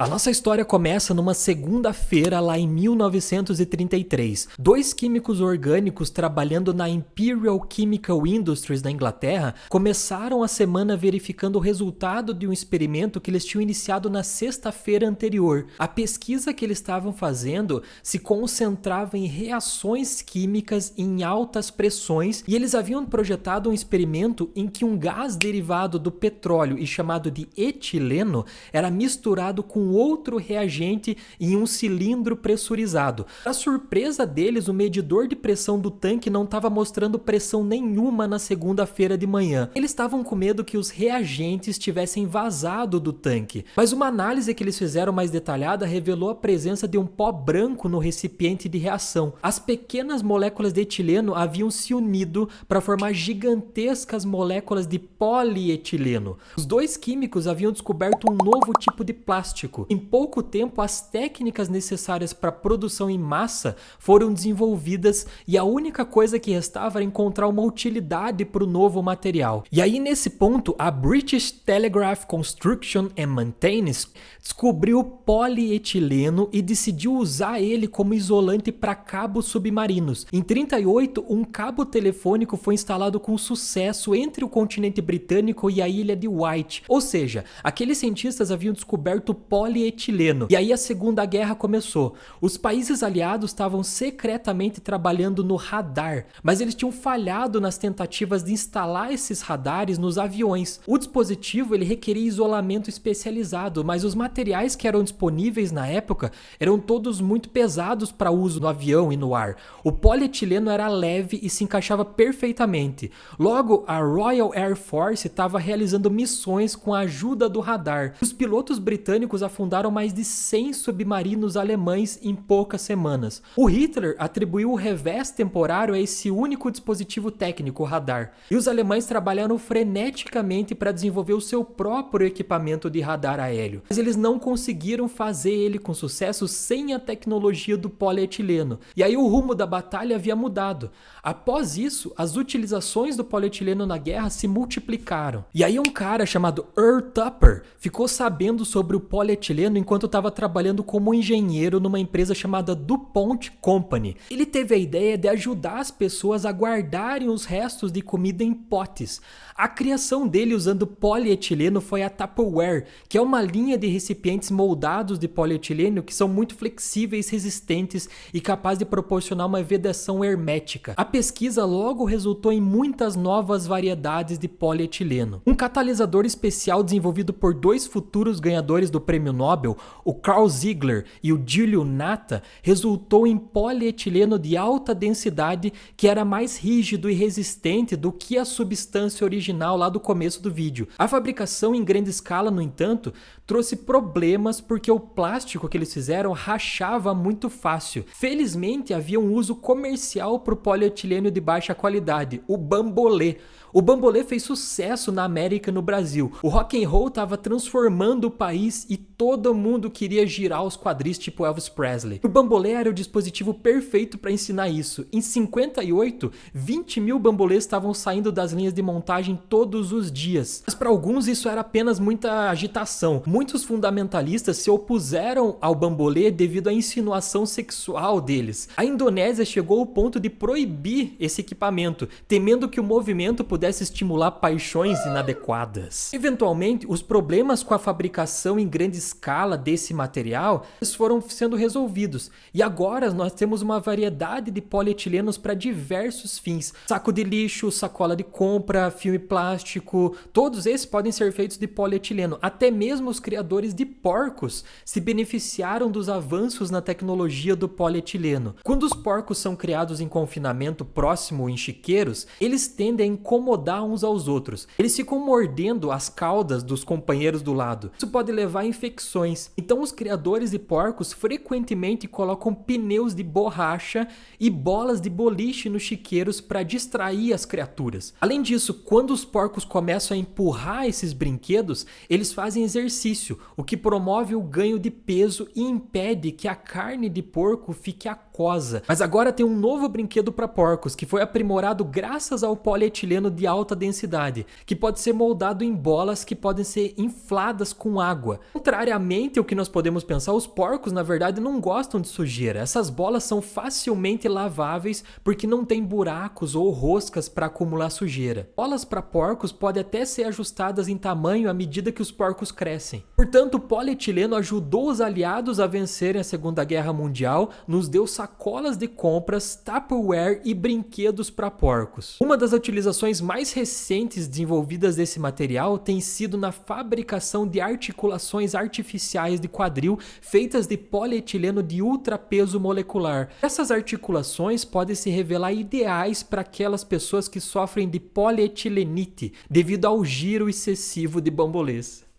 A nossa história começa numa segunda-feira lá em 1933. Dois químicos orgânicos trabalhando na Imperial Chemical Industries da Inglaterra começaram a semana verificando o resultado de um experimento que eles tinham iniciado na sexta-feira anterior. A pesquisa que eles estavam fazendo se concentrava em reações químicas em altas pressões e eles haviam projetado um experimento em que um gás derivado do petróleo e chamado de etileno era misturado com outro reagente em um cilindro pressurizado. Para surpresa deles, o medidor de pressão do tanque não estava mostrando pressão nenhuma na segunda-feira de manhã. Eles estavam com medo que os reagentes tivessem vazado do tanque, mas uma análise que eles fizeram mais detalhada revelou a presença de um pó branco no recipiente de reação. As pequenas moléculas de etileno haviam se unido para formar gigantescas moléculas de polietileno. Os dois químicos haviam descoberto um novo tipo de plástico. Em pouco tempo, as técnicas necessárias para a produção em massa foram desenvolvidas e a única coisa que restava era encontrar uma utilidade para o novo material. E aí, nesse ponto, a British Telegraph Construction and Maintenance descobriu polietileno e decidiu usar ele como isolante para cabos submarinos. Em 1938, um cabo telefônico foi instalado com sucesso entre o continente britânico e a ilha de White. Ou seja, aqueles cientistas haviam descoberto polietileno. E aí a Segunda Guerra começou. Os países aliados estavam secretamente trabalhando no radar, mas eles tinham falhado nas tentativas de instalar esses radares nos aviões. O dispositivo ele requeria isolamento especializado, mas os materiais que eram disponíveis na época eram todos muito pesados para uso no avião e no ar. O polietileno era leve e se encaixava perfeitamente. Logo, a Royal Air Force estava realizando missões com a ajuda do radar. Os pilotos britânicos afundaram mais de 100 submarinos alemães em poucas semanas. O Hitler atribuiu o revés temporário a esse único dispositivo técnico, o radar. E os alemães trabalharam freneticamente para desenvolver o seu próprio equipamento de radar aéreo. Mas eles não conseguiram fazer ele com sucesso sem a tecnologia do polietileno. E aí o rumo da batalha havia mudado. Após isso, as utilizações do polietileno na guerra se multiplicaram. E aí um cara chamado Earl Tupper ficou sabendo sobre o polietileno enquanto estava trabalhando como engenheiro numa empresa chamada DuPont Company. Ele teve a ideia de ajudar as pessoas a guardarem os restos de comida em potes. A criação dele usando polietileno foi a Tupperware, que é uma linha de recipientes moldados de polietileno que são muito flexíveis, resistentes e capazes de proporcionar uma vedação hermética. A pesquisa logo resultou em muitas novas variedades de polietileno. Um catalisador especial desenvolvido por dois futuros ganhadores do Prêmio Nobel, o Carl Ziegler e o Giulio Natta, resultou em polietileno de alta densidade que era mais rígido e resistente do que a substância original lá do começo do vídeo. A fabricação em grande escala, no entanto, trouxe problemas porque o plástico que eles fizeram rachava muito fácil. Felizmente, havia um uso comercial para o polietileno de baixa qualidade, o bambolê. O bambolê fez sucesso na América e no Brasil. O rock and roll estava transformando o país e todo mundo queria girar os quadris tipo Elvis Presley. O bambolê era o dispositivo perfeito para ensinar isso. Em 58, 20 mil bambolês estavam saindo das linhas de montagem todos os dias. Mas para alguns isso era apenas muita agitação. Muitos fundamentalistas se opuseram ao bambolê devido à insinuação sexual deles. A Indonésia chegou ao ponto de proibir esse equipamento, temendo que o movimento pudesse estimular paixões inadequadas. Eventualmente, os problemas com a fabricação em grande escala desse material foram sendo resolvidos e agora nós temos uma variedade de polietilenos para diversos fins. Saco de lixo, sacola de compra, filme plástico, todos esses podem ser feitos de polietileno. Até mesmo os criadores de porcos se beneficiaram dos avanços na tecnologia do polietileno. Quando os porcos são criados em confinamento próximo em chiqueiros, eles tendem a incomodar uns aos outros. Eles ficam mordendo as caudas dos companheiros do lado. Isso pode levar a infecções. Então os criadores de porcos frequentemente colocam pneus de borracha e bolas de boliche nos chiqueiros para distrair as criaturas. Além disso, quando os porcos começam a empurrar esses brinquedos, eles fazem exercício, o que promove o ganho de peso e impede que a carne de porco fique aquosa viscosa. Mas agora tem um novo brinquedo para porcos, que foi aprimorado graças ao polietileno de alta densidade, que pode ser moldado em bolas que podem ser infladas com água. Contrariamente ao que nós podemos pensar, os porcos na verdade não gostam de sujeira. Essas bolas são facilmente laváveis porque não tem buracos ou roscas para acumular sujeira. Bolas para porcos podem até ser ajustadas em tamanho à medida que os porcos crescem. Portanto, o polietileno ajudou os aliados a vencerem a Segunda Guerra Mundial, nos deu sacolas de compras, Tupperware e brinquedos para porcos. Uma das utilizações mais recentes desenvolvidas desse material tem sido na fabricação de articulações artificiais de quadril feitas de polietileno de ultrapeso molecular. Essas articulações podem se revelar ideais para aquelas pessoas que sofrem de polietilenite devido ao giro excessivo de bambolês.